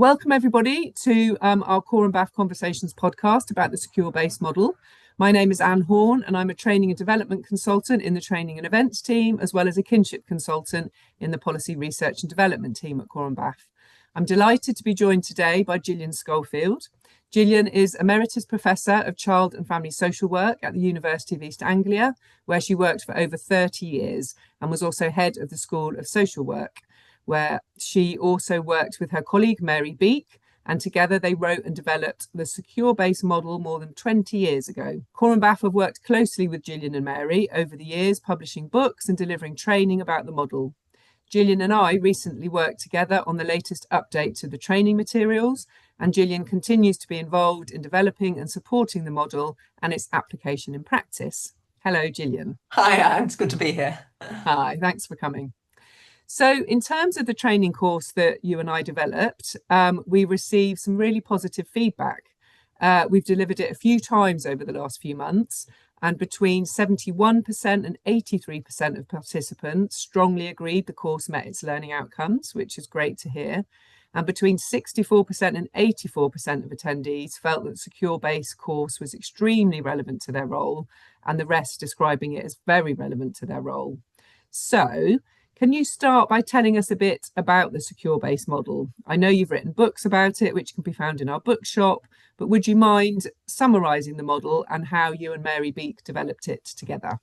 Welcome everybody to our CoramBAAF Conversations podcast about the secure-based model. My name is Anne Horne and I'm a training and development consultant in the training and events team, as well as a kinship consultant in the policy research and development team at CoramBAAF. I'm delighted to be joined today by Gillian Schofield. Gillian is Emeritus Professor of Child and Family Social Work at the University of East Anglia, where she worked for over 30 years and was also head of the School of Social Work, where she also worked with her colleague Mary Beek, and together they wrote and developed the secure-based model more than 20 years ago. CoramBAAF have worked closely with Gillian and Mary over the years, publishing books and delivering training about the model. Gillian and I recently worked together on the latest update to the training materials, and Gillian continues to be involved in developing and supporting the model and its application in practice. Hello, Gillian. Hi, Anne. It's good to be here. Hi, thanks for coming. So in terms of the training course that you and I developed, we received some really positive feedback. We've delivered it a few times over the last few months, and between 71% and 83% of participants strongly agreed the course met its learning outcomes, which is great to hear. And between 64% and 84% of attendees felt that the secure-based course was extremely relevant to their role, and the rest describing it as very relevant to their role. So, can you start by telling us a bit about the secure-based model? I know you've written books about it, which can be found in our bookshop, but would you mind summarising the model and how you and Mary Beek developed it together?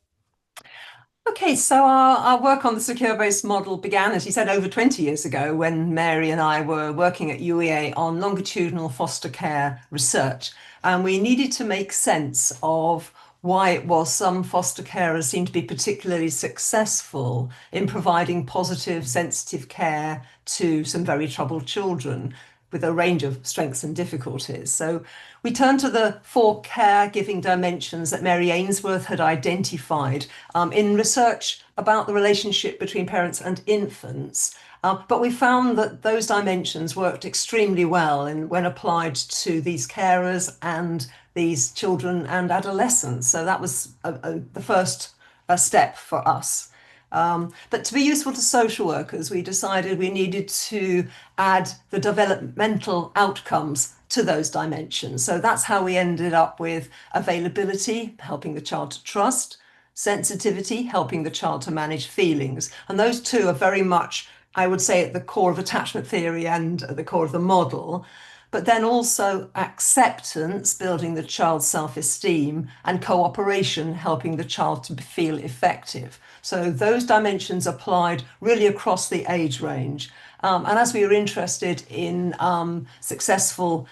Okay, so our work on the secure-based model began, as you said, over 20 years ago when Mary and I were working at UEA on longitudinal foster care research. And we needed to make sense of why it was some foster carers seemed to be particularly successful in providing positive, sensitive care to some very troubled children with a range of strengths and difficulties. So we turned to the 4 caregiving dimensions that Mary Ainsworth had identified in research about the relationship between parents and infants. But we found that those dimensions worked extremely well when applied to these carers and these children and adolescents. So that was the first step for us. But to be useful to social workers, we decided we needed to add the developmental outcomes to those dimensions. So that's how we ended up with availability, helping the child to trust, sensitivity, helping the child to manage feelings. And those two are very much, I would say, at the core of attachment theory and at the core of the model. But then also acceptance, building the child's self-esteem, and cooperation, helping the child to feel effective. So those dimensions applied really across the age range. And as we were interested in successful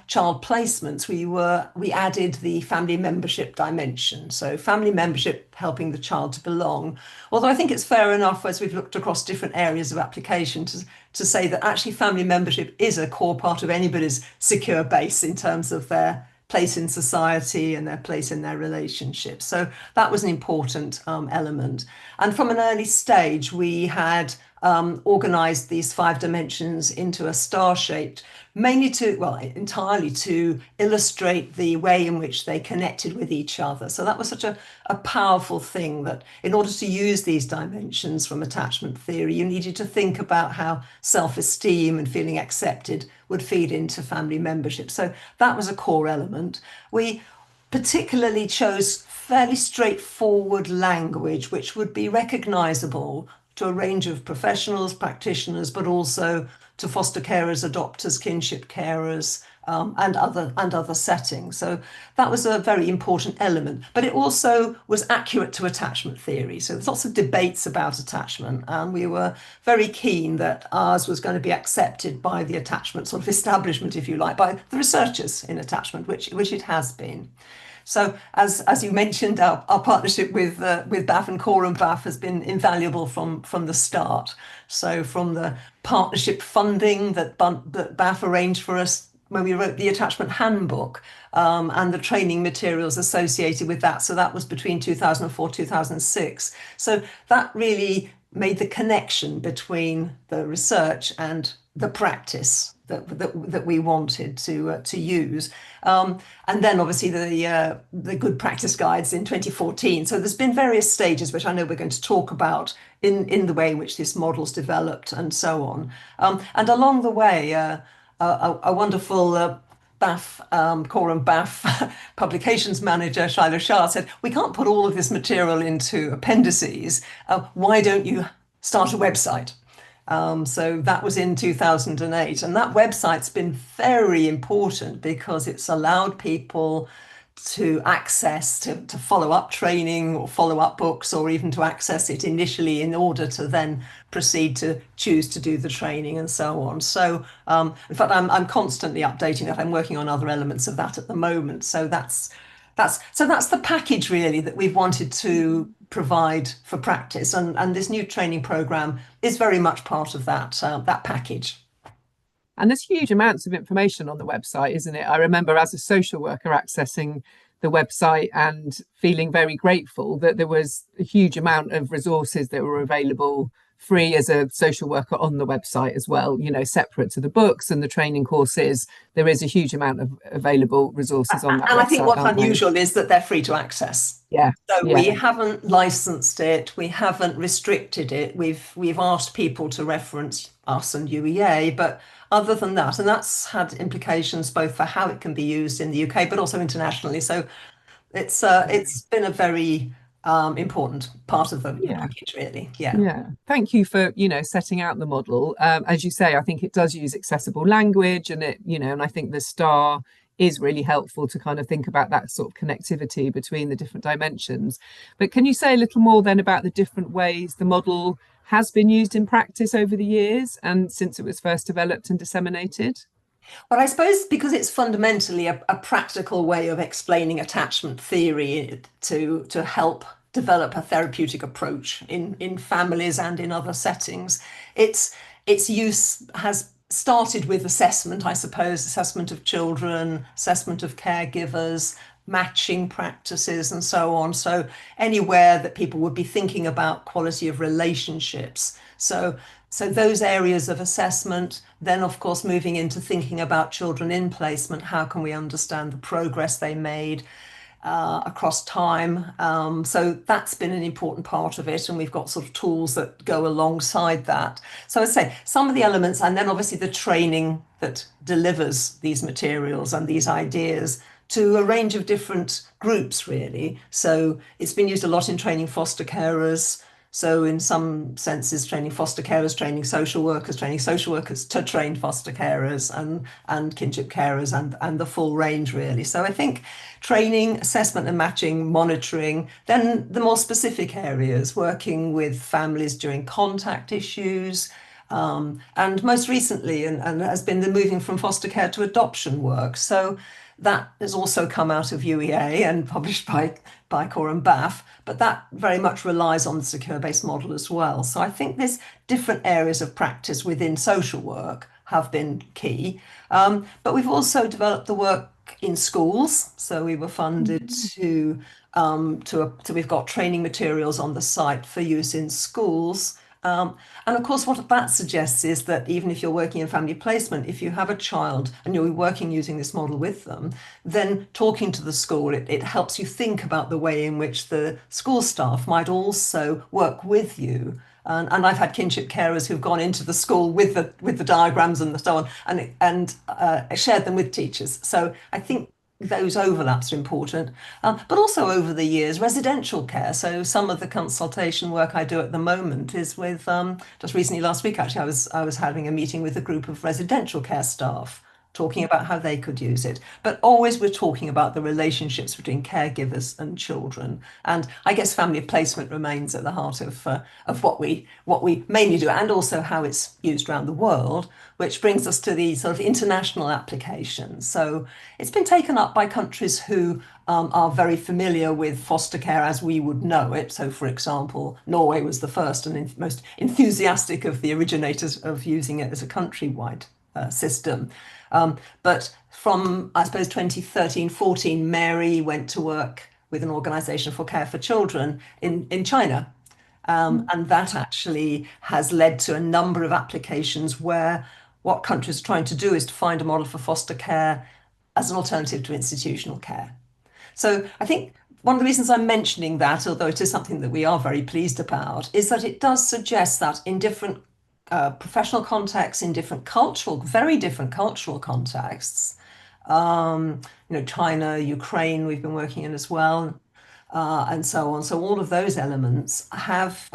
child placements, we added the family membership dimension. So family membership helping the child to belong. Although I think it's fair enough, as we've looked across different areas of application, to say that actually family membership is a core part of anybody's secure base in terms of their place in society and their place in their relationships. So that was an important element. And from an early stage, we had organised these 5 dimensions into a star-shaped, entirely to illustrate the way in which they connected with each other. So that was such a powerful thing, that in order to use these dimensions from attachment theory, you needed to think about how self-esteem and feeling accepted would feed into family membership. So that was a core element. We particularly chose fairly straightforward language, which would be recognisable to a range of professionals, practitioners, but also to foster carers, adopters, kinship carers, and other settings. So that was a very important element. But it also was accurate to attachment theory. So there's lots of debates about attachment, and we were very keen that ours was going to be accepted by the attachment sort of establishment, if you like, by the researchers in attachment, which it has been. So as you mentioned, our partnership with BAAF and CoramBAAF has been invaluable from the start. So from the partnership funding that BAAF arranged for us when we wrote the attachment handbook, and the training materials associated with that. So that was between 2004, 2006. So that really made the connection between the research and the practice that we wanted to use. And then obviously the good practice guides in 2014. So there's been various stages, which I know we're going to talk about in the way in which this model's developed and so on. And along the way, a wonderful CoramBAAF publications manager, Shiloh Shah, said, we can't put all of this material into appendices. Why don't you start a website? So that was in 2008. And that website's been very important because it's allowed people to access, to follow up training or follow up books, or even to access it initially in order to then proceed to choose to do the training and so on. So in fact, I'm constantly updating it. I'm working on other elements of that at the moment. So that's the package really that we've wanted to provide for practice, and this new training program is very much part of that package. And there's huge amounts of information on the website, isn't it? I remember as a social worker accessing the website and feeling very grateful that there was a huge amount of resources that were available free as a social worker on the website as well, separate to the books and the training courses. There is a huge amount of available resources on that and website. I think what's unusual is that they're free to access. Yeah. So we haven't licensed it, we haven't restricted it. We've asked people to reference us and UEA, but other than that, and that's had implications both for how it can be used in the UK, but also internationally. So it's been a very important part of the package, really. Yeah. Thank you for, setting out the model. As you say, I think it does use accessible language, and and I think the star is really helpful to kind of think about that sort of connectivity between the different dimensions. But can you say a little more then about the different ways the model has been used in practice over the years and since it was first developed and disseminated? Well, I suppose because it's fundamentally a practical way of explaining attachment theory to help develop a therapeutic approach in families and in other settings, its use has started with assessment, I suppose, assessment of children, assessment of caregivers, matching practices, and so on. So anywhere that people would be thinking about quality of relationships. So those areas of assessment, then of course moving into thinking about children in placement, how can we understand the progress they made across time? So that's been an important part of it, and we've got sort of tools that go alongside that. So I'd say some of the elements, and then obviously the training that delivers these materials and these ideas to a range of different groups, really. So it's been used a lot in training foster carers. So in some senses, training foster carers, training social workers to train foster carers, and kinship carers, and the full range, really. So I think training, assessment and matching, monitoring, then the more specific areas, working with families during contact issues, and most recently, and has been the moving from foster care to adoption work. So that has also come out of UEA and published by CoramBAAF, but that very much relies on the secure-based model as well. So I think there's different areas of practice within social work have been key. But we've also developed the work in schools. So we were funded we've got training materials on the site for use in schools. And of course, what that suggests is that even if you're working in family placement, if you have a child and you're working using this model with them, then talking to the school, it helps you think about the way in which the school staff might also work with you. And I've had kinship carers who've gone into the school with the diagrams and so on, and shared them with teachers. So I think those overlaps are important, but also over the years, residential care. So some of the consultation work I do at the moment is with, just recently last week, actually, I was having a meeting with a group of residential care staff, talking about how they could use it. But always we're talking about the relationships between caregivers and children. And I guess family placement remains at the heart of what we mainly do, and also how it's used around the world, which brings us to the sort of international applications. So it's been taken up by countries who are very familiar with foster care as we would know it. So, for example, Norway was the first and most enthusiastic of the originators of using it as a countrywide system. But from, I suppose, 2013-14, Mary went to work with an organization for care for children in China. And that actually has led to a number of applications where what countries are trying to do is to find a model for foster care as an alternative to institutional care. So I think one of the reasons I'm mentioning that, although it is something that we are very pleased about, is that it does suggest that in different professional contexts, in very different cultural contexts. China, Ukraine, we've been working in as well, and so on. So all of those elements have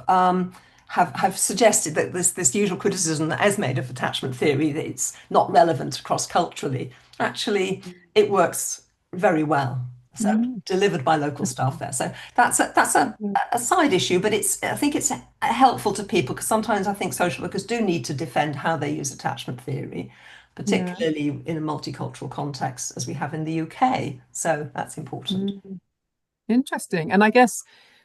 suggested that this usual criticism that is made of attachment theory, that it's not relevant cross-culturally. Actually, it works very well. So delivered by local staff there. So that's a side issue, but I think it's helpful to people, because sometimes I think social workers do need to defend how they use attachment theory, particularly in a multicultural context as we have in the UK. So that's important. Interesting. And I guess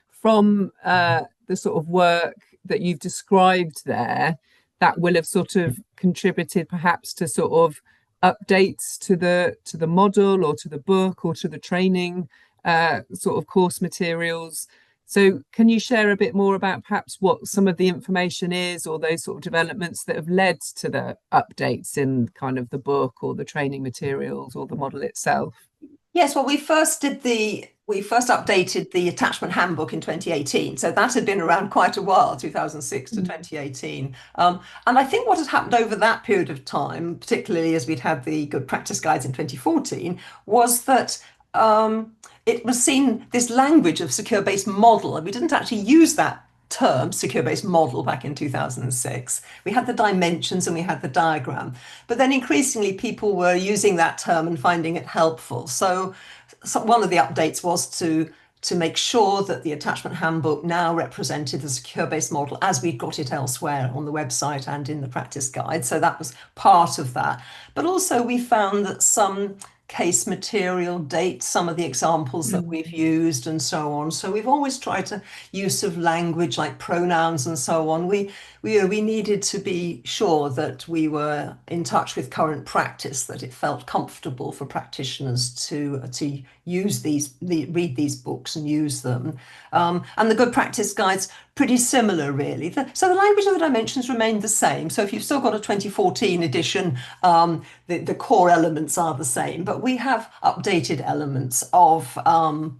from the sort of work that you've described there, that will have sort of contributed perhaps to sort of updates to the model or to the book or to the training sort of course materials. So can you share a bit more about perhaps what some of the information is, or those sort of developments that have led to the updates in kind of the book or the training materials or the model itself? Yes, well, we first updated the attachment handbook in 2018. So that had been around quite a while, 2006 to 2018. And I think what has happened over that period of time, particularly as we'd had the good practice guides in 2014, was that it was seen, this language of secure-based model, and we didn't actually use that term, secure-based model, back in 2006. We had the dimensions and we had the diagram, but then increasingly people were using that term and finding it helpful. So one of the updates was to make sure that the attachment handbook now represented the secure-based model as we'd got it elsewhere on the website and in the practice guide. So that was part of that. But also we found that some case material dates some of the examples that we've used and so on. So we've always tried to use of language like pronouns and so on. We needed to be sure that we were in touch with current practice, that it felt comfortable for practitioners to use read these books and use them. And the good practice guides, pretty similar really. So the language of the dimensions remained the same. So if you've still got a 2014 edition, the core elements are the same, but we have updated elements of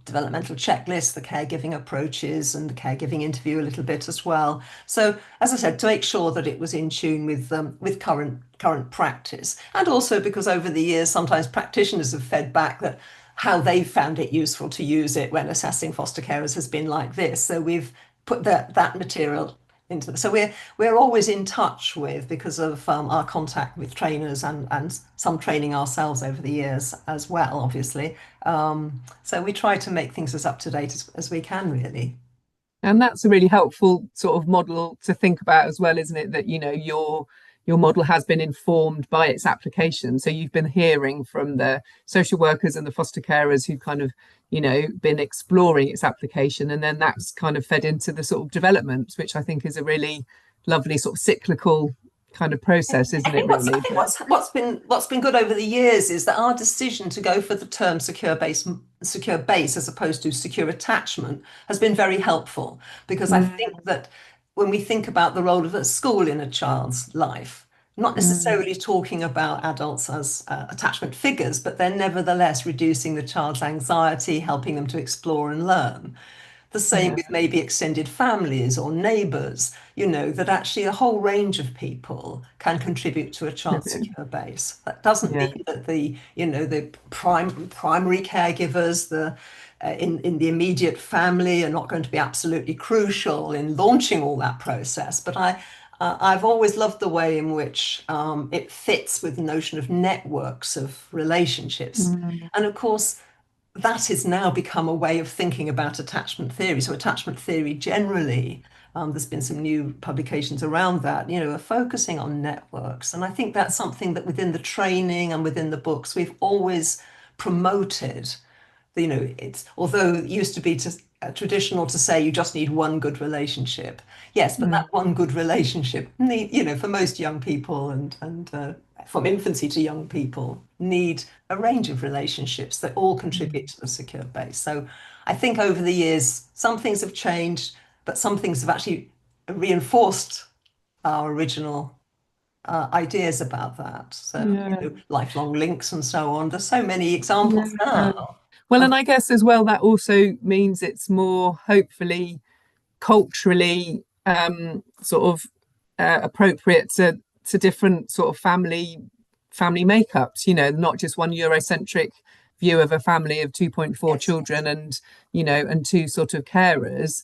developmental checklists, the caregiving approaches, and the caregiving interview a little bit as well. So as I said, to make sure that it was in tune with current practice, and also because over the years sometimes practitioners have fed back that how they found it useful to use it when assessing foster carers has been like this. So we've put that material into so we're always in touch with, because of our contact with trainers and some training ourselves over the years as well, obviously. So we try to make things as up to date as we can, really. And that's a really helpful sort of model to think about as well, isn't it? That, you know, your model has been informed by its application. So you've been hearing from the social workers and the foster carers who've kind of, you know, been exploring its application. And then that's kind of fed into the sort of developments, which I think is a really lovely sort of cyclical kind of process, isn't it, really? I think what's been good over the years is that our decision to go for the term secure base as opposed to secure attachment has been very helpful, because I think that when we think about the role of a school in a child's life, not necessarily talking about adults as attachment figures, but they're nevertheless reducing the child's anxiety, helping them to explore and learn. The same with maybe extended families or neighbours, you know, that actually a whole range of people can contribute to a child's secure base. That doesn't mean that the primary caregivers, in the immediate family, are not going to be absolutely crucial in launching all that process. But I've always loved the way in which it fits with the notion of networks of relationships. And of course, that has now become a way of thinking about attachment theory. So attachment theory generally, there's been some new publications around that, you know, are focusing on networks. And I think that's something that within the training and within the books, we've always promoted. You know, it's, although it used to be traditional to say you just need one good relationship. Yes, but that one good relationship you know, for most young people and from infancy to young people, need a range of relationships that all contribute to the secure base. So I think over the years, some things have changed, but some things have actually reinforced our original ideas about that. So, you know, lifelong links and so on. There's so many examples now. Well, and I guess as well, that also means it's more hopefully culturally sort of appropriate to different sort of family makeups, not just one Eurocentric view of a family of 2.4 Yes. children and and two sort of carers,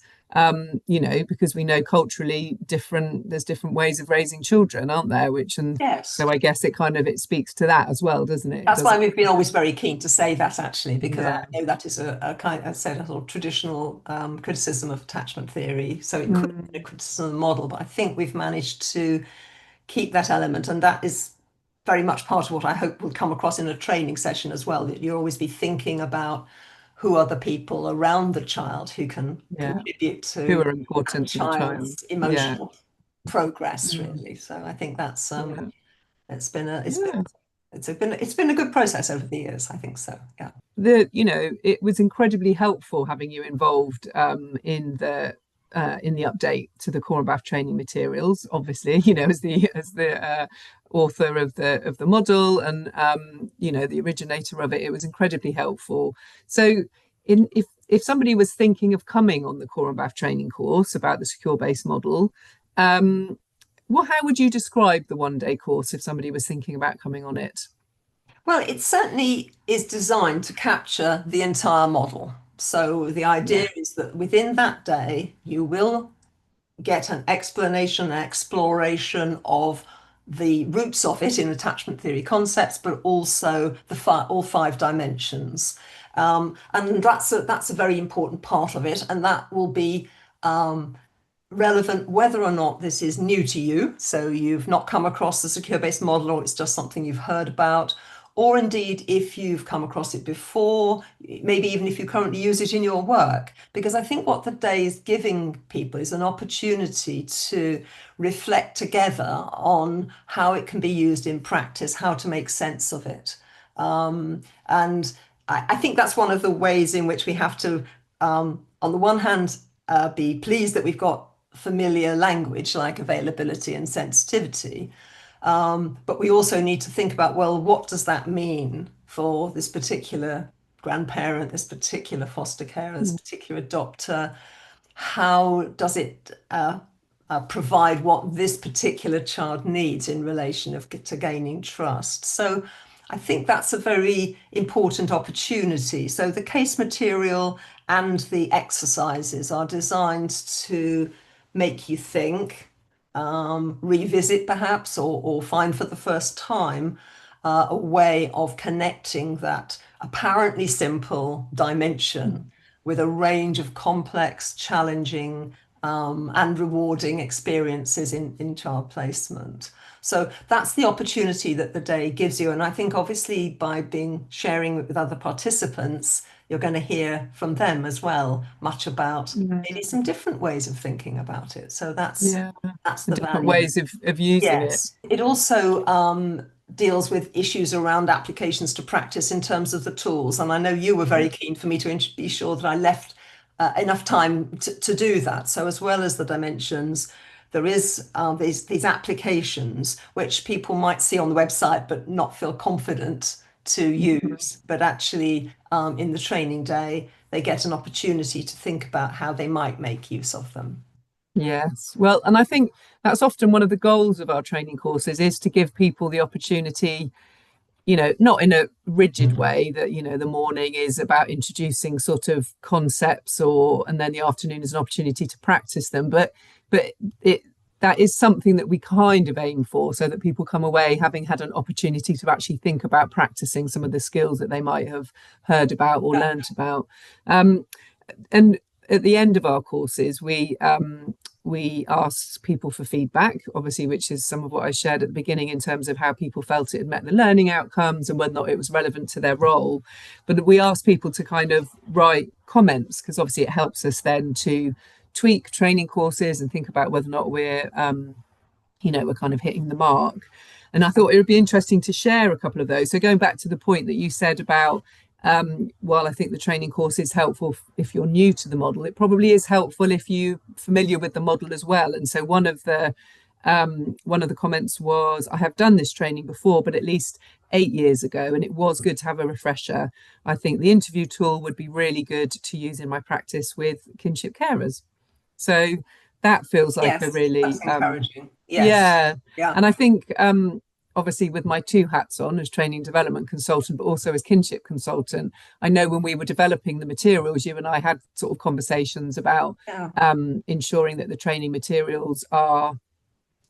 because we know culturally there's different ways of raising children, aren't there, Yes. so I guess it speaks to that as well, doesn't it? That's why we've been always very keen to say that, actually, because I Yeah. know that is a kind, I said, a sort of traditional criticism of attachment theory. So it could be a criticism of the model, but I think we've managed to keep that element, and that is very much part of what I hope will come across in a training session as well, that you'll always be thinking about who are the people around the child who can Yeah, contribute who to are that important to the child. child's Yeah. emotional progress, Mm. really. So I think that's Yeah. it's been a Yeah. it's been a good process over the years. I think so. Yeah. It was incredibly helpful having you involved in the update to the CoramBAAF training materials, obviously, as the author of the model, and the originator of it. It was incredibly helpful. So if somebody was thinking of coming on the CoramBAAF training course about the secure base model, how would you describe the 1 day course if somebody was thinking about coming on it? Well, it certainly is designed to capture the entire model. So the Yeah. idea is that within that day, you will get an explanation, an exploration of the roots of it in attachment theory concepts, but also all 5 dimensions. And that's a very important part of it, and that will be relevant whether or not this is new to you, so you've not come across the secure base model, or it's just something you've heard about, or indeed if you've come across it before, maybe even if you currently use it in your work. Because I think what the day is giving people is an opportunity to reflect together on how it can be used in practice, how to make sense of it. And I think that's one of the ways in which we have to, on the one hand, be pleased that we've got familiar language like availability and sensitivity. But we also need to think about, well, what does that mean for this particular grandparent, this particular foster carer, this Mm. particular adopter? How does it provide what this particular child needs in relation to gaining trust? So I think that's a very important opportunity. So the case material and the exercises are designed to make you think, revisit perhaps, or find for the first time a way of connecting that apparently simple dimension with a range of complex, challenging, and rewarding experiences in child placement. So that's the opportunity that the day gives you. And I think obviously by sharing with other participants, you're going to hear from them as well, much about maybe some different ways of thinking about it. So Yeah. that's And the different value. ways of using it. Yes. It also deals with issues around applications to practice in terms of the tools. And I know you were very keen for me to be sure that I left enough time to do that. So as well as the dimensions, there is these applications which people might see on the website but not feel confident to use. But actually, in the training day, they get an opportunity to think about how they might make use of them. Yes. Well, and I think that's often one of the goals of our training courses is to give people the opportunity, not in a rigid way that, the morning is about introducing sort of concepts and then the afternoon is an opportunity to practice them. But that is something that we kind of aim for so that people come away having had an opportunity to actually think about practicing some of the skills that they might have heard about or Yeah. learnt about. And at the end of our courses, we asked people for feedback, obviously, which is some of what I shared at the beginning in terms of how people felt it had met the learning outcomes and whether or not it was relevant to their role. But we asked people to kind of write comments because obviously it helps us then to tweak training courses and think about whether or not we're kind of hitting the mark. And I thought it would be interesting to share a couple of those. So going back to the point that you said about while I think the training course is helpful if you're new to the model, it probably is helpful if you're familiar with the model as well. And so one of the comments was, I have done this training before, but at least 8 years ago, and it was good to have a refresher. I think the interview tool would be really good to use in my practice with kinship carers. So that feels like a Yes, really that's encouraging. Yes. Yeah. Yeah. And I think obviously with my two hats on as training development consultant, but also as kinship consultant, I know when we were developing the materials, you and I had sort of conversations about Yeah. ensuring that the training materials are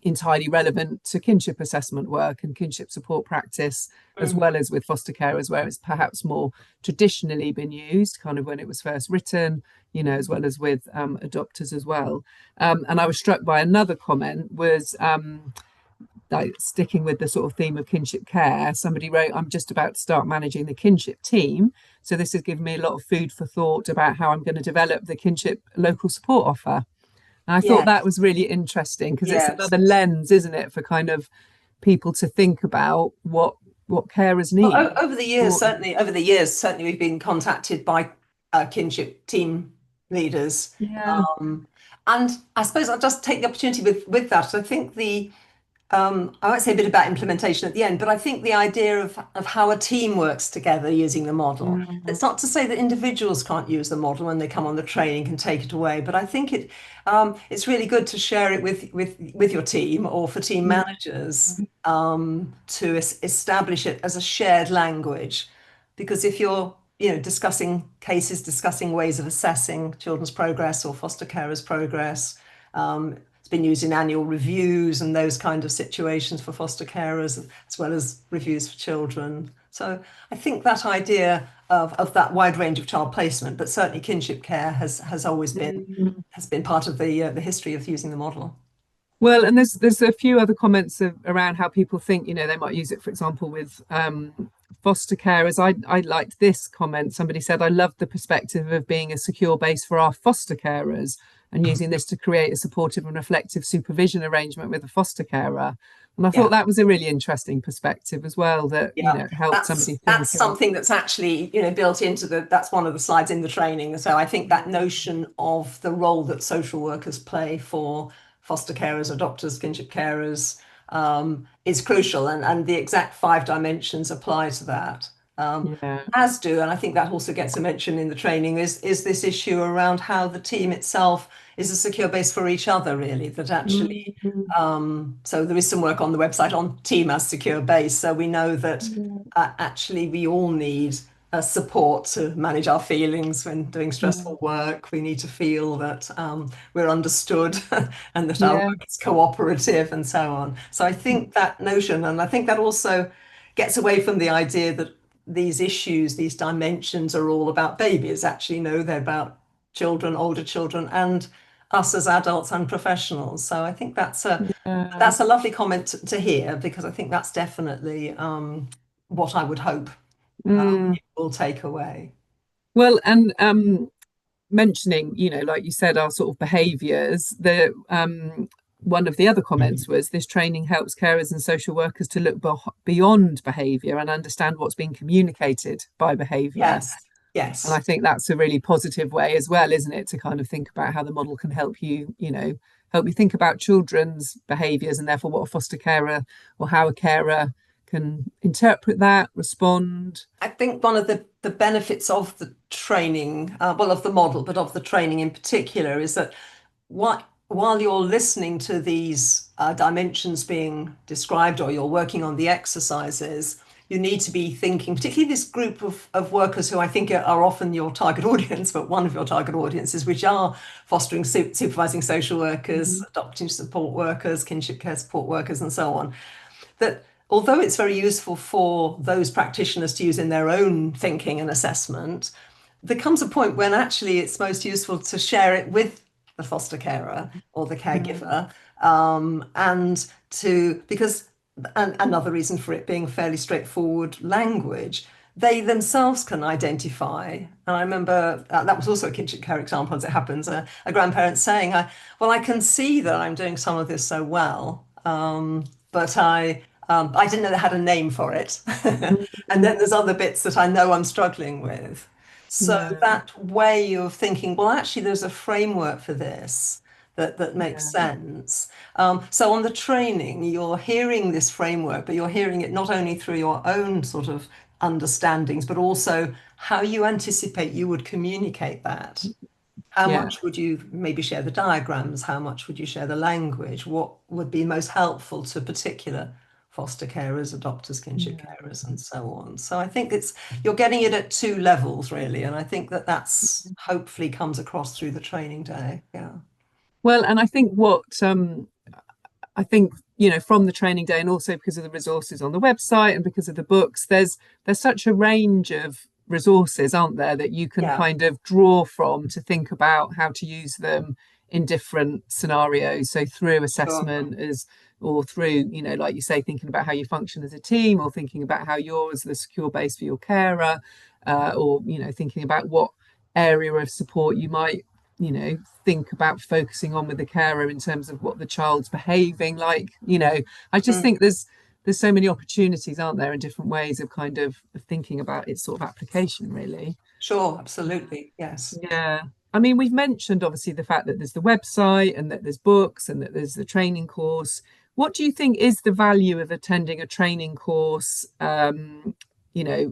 entirely relevant to kinship assessment work and kinship support practice, as Mm. well as with foster carers, where it's perhaps more traditionally been used, kind of when it was first written, as well as with adopters as well. And I was struck by another comment was like sticking with the sort of theme of kinship care. Somebody wrote, "I'm just about to start managing the kinship team. So this has given me a lot of food for thought about how I'm going to develop the kinship local support offer." And I thought that Yes. was really interesting because it's Yes. another lens, isn't it, for kind of people to think about what carers Well, need. Or, over the years, certainly we've been contacted by kinship team leaders. yeah, Um, and I suppose I'll just take the opportunity with that. I think I won't say a bit about implementation at the end, but I think the idea of how a team works together using the model. mm, It's not to say that individuals can't use the model when they come on the training can take it away, but I think it's really good to share it with your team or for team mm, managers to establish it as a shared language. Because if you're discussing cases, discussing ways of assessing children's progress or foster carers' progress, it's been used in annual reviews and those kind of situations for foster carers, as well as reviews for children. So I think that idea of that wide range of child placement, but certainly kinship care has always mm. been part of the history of using the model. Well, and there's a few other comments around how people think, they might use it, for example, with foster carers. I liked this comment. Somebody said, "I love the perspective of being a secure base for our foster carers and using this to create a supportive and reflective supervision arrangement with a foster carer." And I Yeah. thought that was a really interesting perspective as well, that, Yeah, helped somebody that's think and something that's actually, built into that's one of the slides in the training. So I think that notion of the role that social workers play for foster carers, adopters, kinship carers, is crucial, and the exact 5 dimensions apply to that. yeah. As do, and I think that also gets a mention in the training, is this issue around how the team itself is a secure base for each other, really, that actually Mm, so there is some work on the website on team as secure base. So we know that mm, actually we all need support to manage our feelings when doing mm. stressful work. We need to feel that we're understood and that our Yeah. work is cooperative and so on. So I think that notion, and I think that also gets away from the idea that these issues, these dimensions are all about babies. Actually, no, they're about children, older children, and us as adults and professionals. So I think Yeah. that's a lovely comment to hear because I think that's definitely what I would hope Mm. you will take away. Well, and mentioning, like you said, our sort of behaviours, the one of the other comments was this training helps carers and social workers to look beyond behaviour and understand what's being communicated by behaviour. Yes, And I yes. think that's a really positive way as well, isn't it, to kind of think about how the model can help you, help you think about children's behaviours and therefore what a foster carer or how a carer can interpret that, respond. I think one of the benefits of the training, well, of the model, but of the training in particular, is that while you're listening to these dimensions being described or you're working on the exercises, you need to be thinking, particularly this group of workers who I think are often your target audience, but one of your target audiences, which are fostering, supervising social workers, Mm, adopting support workers, kinship care support workers, and so on, that although it's very useful for those practitioners to use in their own thinking and assessment, there comes a point when actually it's most useful to share it with the foster carer or the mm, caregiver, and because another reason for it being fairly straightforward language, they themselves can identify. And I remember that was also a kinship care example, as it happens, a grandparent saying, well, I can see that I'm doing some of this so well, but I didn't know they had a name for it. And mm, then there's other bits that I know I'm struggling with. So yeah, that way of thinking, well, actually, there's a framework for this that makes yeah, sense. So on the training, you're hearing this framework, but you're hearing it not only through your own sort of understandings, but also how you anticipate you would communicate that. How Yeah. much would you maybe share the diagrams? How much would you share the language? What would be most helpful to particular foster carers, adopters, kinship Yeah. carers, and so on? So I think you're getting it at two levels really, and I think that's hopefully comes across through the training day. Yeah. Well, and I think I think, from the training day and also because of the resources on the website and because of the books, there's such a range of resources, aren't there, that you can Yeah. kind of draw from to think about how to use them in different scenarios. So through Sure. assessment or through, like you say, thinking about how you function as a team, or thinking about how you're as the secure base for your carer, or, thinking about what area of support you might think about focusing on with the carer in terms of what the child's behaving like. I just Mm. think there's so many opportunities, aren't there, in different ways of kind of thinking about its sort of application, really. Sure, absolutely. Yes. Yeah. I mean, we've mentioned obviously the fact that there's the website and that there's books and that there's the training course. What do you think is the value of attending a training course,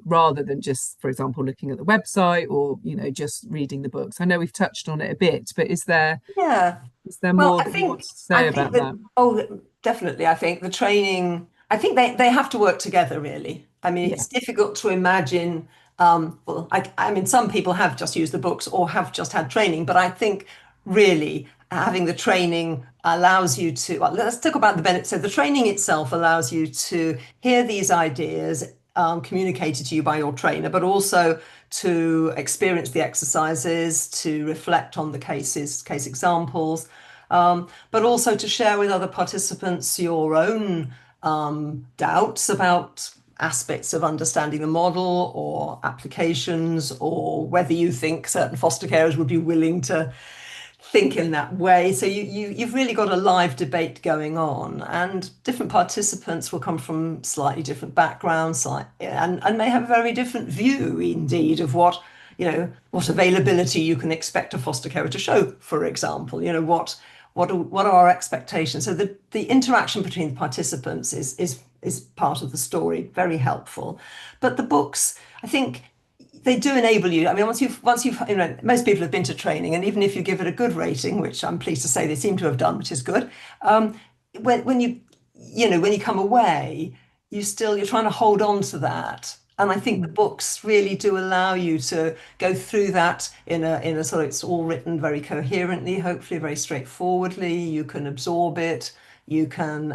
rather than just, for example, looking at the website or, just reading the books? I know we've touched on it a bit, but is there Yeah. is there Well, more that you want to say I think about that that? oh, definitely. I think the training. I think they have to work together. Really. I mean, Yeah. it's difficult to imagine. Well, I mean, some people have just used the books or have just had training, but I think really having the training allows you to. Well, let's talk about the benefits. So the training itself allows you to hear these ideas communicated to you by your trainer, but also to experience the exercises, to reflect on the case examples, but also to share with other participants your own doubts about aspects of understanding the model or applications, or whether you think certain foster carers would be willing to think in that way. So you've really got a live debate going on, and different participants will come from slightly different backgrounds, and may have a very different view indeed of what availability you can expect a foster carer to show, for example. What are our expectations? So the interaction between the participants is part of the story, very helpful. But the books, I think, they do enable you. I mean, once you've, most people have been to training, and even if you give it a good rating, which I'm pleased to say they seem to have done, which is good, when you come away, you're trying to hold on to that. And I think the books really do allow you to go through that in a sort of, it's all written very coherently, hopefully very straightforwardly. You can absorb it. You can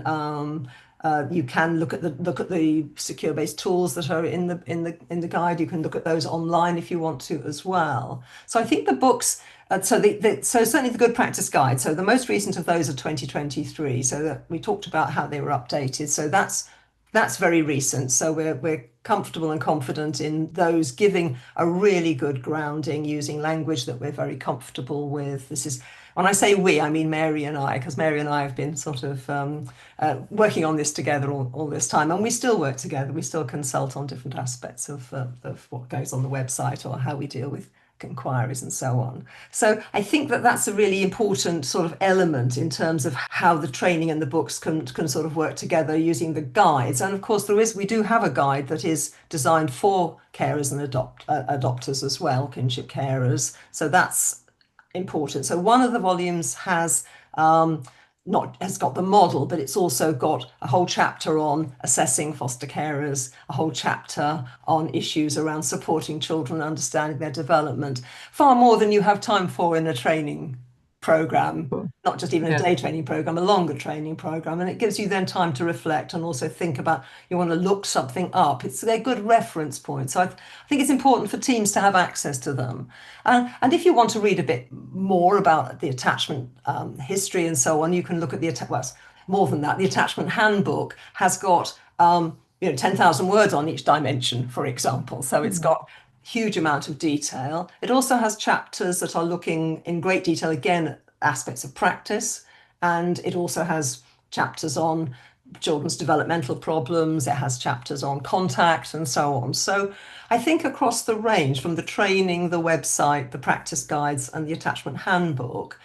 look at the secure based tools that are in the guide. You can look at those online if you want to as well. So I think the books. So certainly the good practice guide. So the most recent of those are 2023. So that we talked about how they were updated. So that's very recent. So we're comfortable and confident in those, giving a really good grounding using language that we're very comfortable with. This is, when I say we, I mean Mary and I, because Mary and I have been sort of working on this together all this time, and we still work together. We still consult on different aspects of what goes on the website or how we deal with inquiries and so on. So I think that's a really important sort of element in terms of how the training and the books can sort of work together using the guides. And of course, we do have a guide that is designed for carers and adopters as well, kinship carers. So that's important. So one of the volumes has got the model, but it's also got a whole chapter on assessing foster carers, a whole chapter on issues around supporting children, understanding their development, far more than you have time for in a training program, Cool. not just even a Yeah. day training program, a longer training program. And it gives you then time to reflect and also think about, you want to look something up. They're good reference points. So I think it's important for teams to have access to them. And if you want to read a bit more about the attachment history and so on, you can look at more than that. The attachment handbook has got 10,000 words on each dimension, for example. So it's got huge amount of detail. It also has chapters that are looking in great detail, again, at aspects of practice. And it also has chapters on children's developmental problems. It has chapters on contact and so on. So I think across the range, from the training, the website, the practice guides, and the attachment handbook,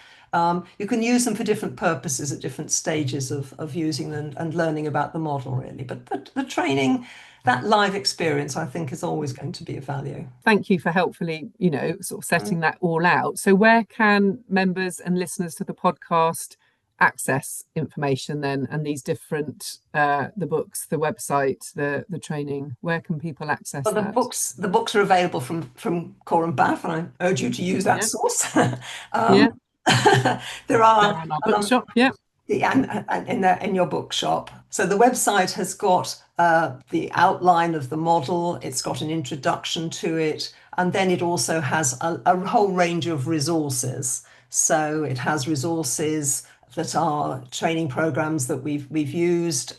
you can use them for different purposes at different stages of using them and learning about the model, really. But the training, that live experience, I think, is always going to be of value. Thank you for helpfully, sort of setting that all out. So where can members and listeners to the podcast access information then, and these different the books, the website, the training? Where can people access Well, that? the books are available from CoramBAAF, and I urge you to use that Yeah, source. yeah, There they're are on our bookshop. Yeah. and in your bookshop. So the website has got the outline of the model. It's got an introduction to it, and then it also has a whole range of resources. So it has resources that are training programs that we've used.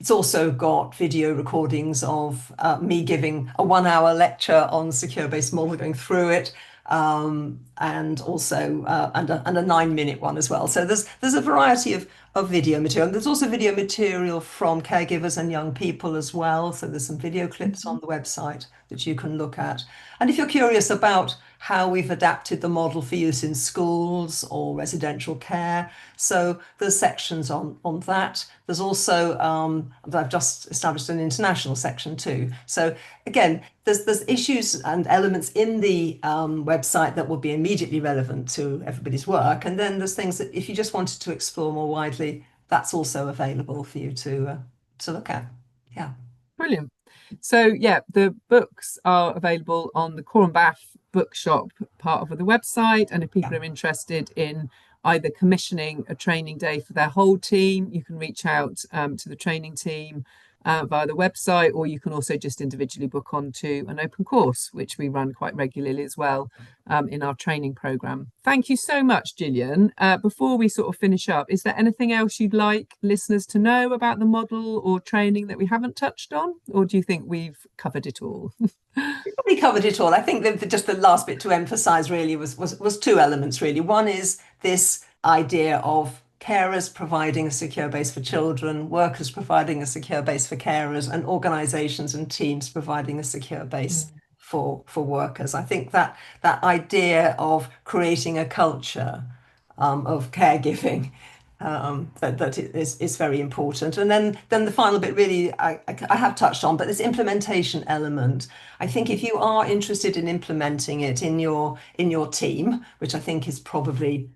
It's also got video recordings of me giving a 1 hour lecture on secure-based model, going through it, and also and a 9 minute one as well. So there's a variety of video material. And there's also video material from caregivers and young people as well. So there's some video clips on the website that you can look at. And if you're curious about how we've adapted the model for use in schools or residential care, so there's sections on that. There's also I've just established an international section too. So again, there's issues and elements in the website that will be immediately relevant to everybody's work, and then there's things that if you just wanted to explore more widely, that's also available for you to look at. Yeah. Brilliant. So yeah, the books are available on the CoramBAAF bookshop part of the website. And if people are interested in either commissioning a training day for their whole team, you can reach out to the training team via the website, or you can also just individually book onto an open course, which we run quite regularly as well in our training program. Thank you so much, Gillian. Before we sort of finish up, is there anything else you'd like listeners to know about the model or training that we haven't touched on, or do you think we've covered it all? We probably covered it all. I think that just the last bit to emphasize really was two elements really. One is this idea of carers providing a secure base for children, workers providing a secure base for carers, and organizations and teams providing a secure base for workers. I think that idea of creating a culture of caregiving that is very important. And then the final bit really I have touched on, but this implementation element. I think if you are interested in implementing it in your team, which I think is probably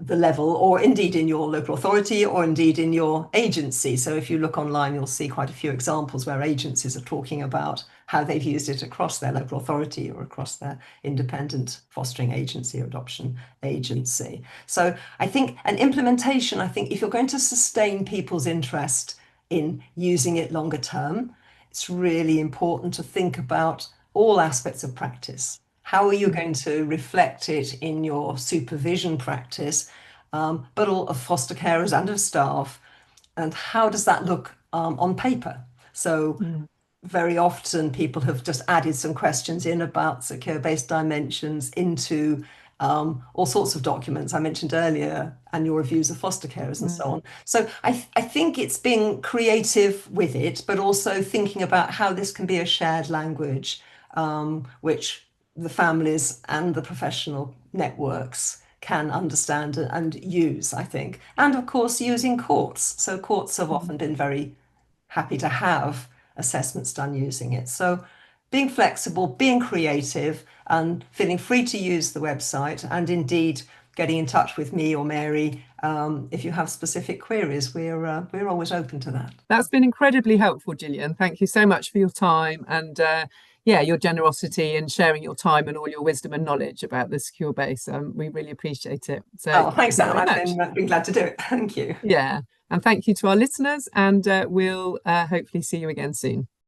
the level, or indeed in your local authority, or indeed in your agency. So if you look online, you'll see quite a few examples where agencies are talking about how they've used it across their local authority or across their independent fostering agency or adoption agency. So I think an implementation, I think if you're going to sustain people's interest in using it longer term, it's really important to think about all aspects of practice. How are you going to reflect it in your supervision practice, but all of foster carers and of staff? And how does that look on paper? So very often people have just added some questions in about secure-based dimensions into all sorts of documents. I mentioned earlier annual reviews of foster carers and so on. So I think it's being creative with it, but also thinking about how this can be a shared language, which the families and the professional networks can understand and use, I think. And of course, using courts. So courts have often been very happy to have assessments done using it. So being flexible, being creative, and feeling free to use the website, and indeed getting in touch with me or Mary if you have specific queries. We're always open to that. That's been incredibly helpful, Gillian. Thank you so much for your time and your generosity and sharing your time and all your wisdom and knowledge about the secure base. We really appreciate it. So thanks, Anne. I've been glad to do it. Thank you. Yeah. And thank you to our listeners, and we'll hopefully see you again soon.